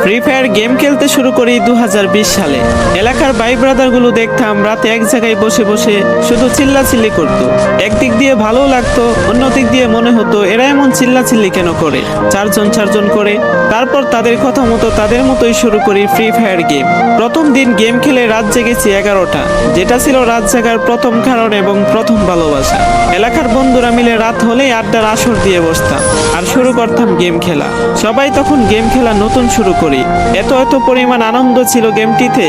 Free fire game খেলতে শুরু করি 2020 সালে। এলাকার ভাই ব্রাদারগুলো দেখতাম রাতে এক জায়গায় বসে বসে শুধু চিল্লাচিল্লি করতো। একদিক দিয়ে ভালো লাগতো, অন্য দিক দিয়ে মনে হতো এরা এমন চিল্লাচিল্লি কেন করে, চারজন চারজন করে। তারপর তাদের কথা মতো তাদের মতোই শুরু করি ফ্রি ফায়ার গেম। প্রথম দিন গেম খেলে রাত জেগেছি 11টা, যেটা ছিল রাত জাগার প্রথম কারণ এবং প্রথম ভালোবাসা। এলাকার বন্ধুরা মিলে রাত হলেই আড্ডার আসর দিয়ে বসতাম আর শুরু করতাম গেম খেলা। সবাই তখন গেম খেলা নতুন শুরু করি। এত এত পরিমাণ আনন্দ ছিল গেমটিতে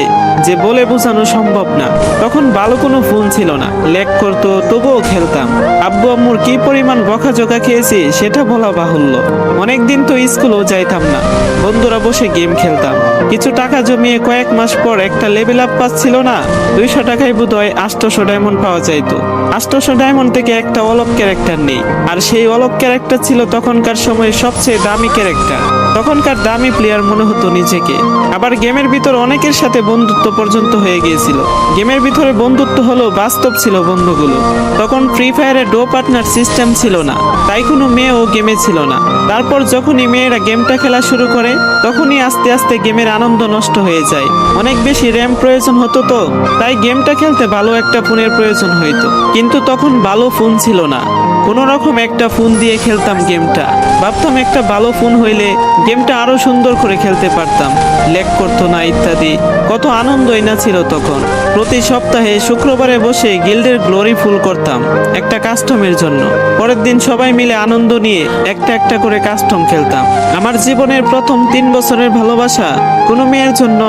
যে বলে বোঝানো সম্ভব না। তখন ভালো কোনো ফোন ছিল না, ল্যাগ করতো, তবুও খেলতাম। আব্বু আম্মুর কি পরিমাণ বকাঝকা খেয়েছি সেটা বলা বাহুল্য। অনেকদিন তো স্কুলেও যাইতাম না, বন্ধুরা বসে গেম খেলতাম। কিছু টাকা জমিয়ে কয়েক মাস পর একটা লেভেল আপ পাচ্ছিল না, 200 টাকায় বোধহয় 800 ডায়মন্ড পাওয়া যাইতো। 800 ডায়মন্ড থেকে একটা অলক ক্যারেক্টার নেই, আর সেই অলক ক্যারেক্টার ছিল তখনকার সময়ে সবচেয়ে দামি ক্যারেক্টার। তখনকার দামি প্লেয়ার মনে হতো নিজেকে। আবার গেমের ভিতর অনেকের সাথে বন্ধুত্ব পর্যন্ত হয়ে গিয়েছিল। গেমের ভিতরে বন্ধুত্ব হলেও বাস্তব ছিল বন্ধুগুলো। তখন ফ্রি ফায়ারে ডো পার্টনার সিস্টেম ছিল না, তাই কোনো মেয়েও গেমে ছিল না। তারপর যখনই মেয়েরা গেমটা খেলা শুরু করে তখনই আস্তে আস্তে গেমের আনন্দ নষ্ট হয়ে যায়। অনেক বেশি র্যাম প্রয়োজন হতো, তো তাই গেমটা খেলতে ভালো একটা ফোনের প্রয়োজন হইতো। কিন্তু তখন ভালো ফোন ছিল না, কোনো রকম একটা ফোন দিয়ে খেলতাম গেমটা। ভাবতাম একটা ভালো ফোন হইলে গেমটা আরো সুন্দর করে খেলতে পারতাম, ল্যাগ করতো না ইত্যাদি। কত আনন্দই না ছিল তখন। প্রতি সপ্তাহে শুক্রবারে বসে গিল্ডের গ্লোরি ফুল করতাম একটা কাস্টমের জন্য। পরের দিন সবাই মিলে আনন্দ নিয়ে একটা একটা করে কাস্টম খেলতাম। আমার জীবনের প্রথম 3 বছরের ভালোবাসা কোনো মেয়ের জন্য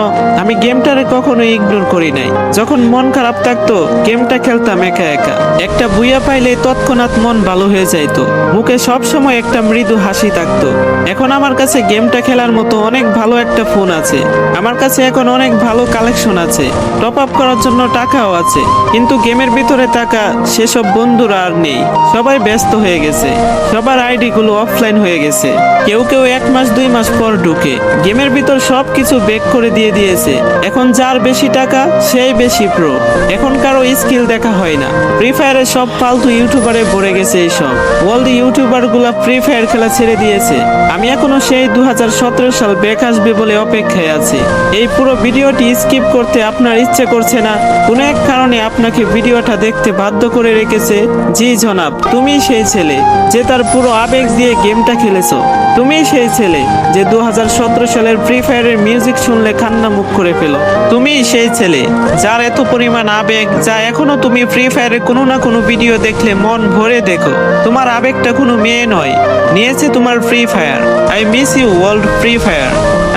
আমি গেমটারে কখনোই ইগনোর করি নাই। যখন মন খারাপ থাকতো গেমটা খেলতাম একা একা। একটা বুইয়া পাইলে তৎক্ষণাৎ মন ভালো হয়ে যাইতো, মুখে সব সময় একটা মৃদু হাসি থাকতো। এখন আমার কাছে গেমটা খেলার মতো অনেক ভালো একটা ফোন আছে, আমার কাছে এখন অনেক ভালো কালেকশন আছে, টপ আপ করার জন্য টাকাও আছে। কিন্তু গেমের ভিতরে থাকা সেসব বন্ধুরা আর নেই, সবাই ব্যস্ত হয়ে গেছে, সবার আইডি গুলো অফলাইন হয়ে গেছে। কেউ কেউ 1 মাস 2 মাস পর ঢুকে গেমের ভিতর সবকিছু বেক করে দিয়েছে। এখন যার বেশি টাকা সেই বেশি প্রো, এখন কারো স্কিল দেখা হয় না। ফ্রি ফায়ারে সব ফালতু ইউটিউবারে ভরে গেছে এইসব। ওয়ার্ল্ড ইউটিউবার গুলা ফ্রি ফায়ার খেলা ছেড়ে দিয়েছে। আমি এখনো সেই 2017 সাল ব্যাক আসবে বলে অপেক্ষায় আছি। এই পুরো ভিডিওটি স্কিপ করতে আপনার ইচ্ছে করছে না, কোনো এক কারণে আপনাকে ভিডিওটা দেখতে বাধ্য করে রেখেছে। জি জনাব, তুমি সেই ছেলে যে তার পুরো আবেগ দিয়ে গেমটা খেলেছো। তুমি সেই ছেলে যে 2017 সালের ফ্রি ফায়ারের মিউজিক শুনলে কান্না মুখ করে ফেল। তুমি সেই ছেলে যার এত পরিমাণ আবেগ যা এখনো তুমি ফ্রি ফায়ারের কোনো না কোনো ভিডিও দেখলে মন ভরে দেখো। তোমার আবেগটা কোনো মেয়ে নয়, নিয়েছে তোমার Free Fire. I miss you world Free Fire,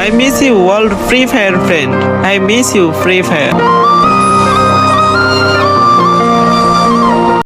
I miss you world Free Fire friend, I miss you Free fire.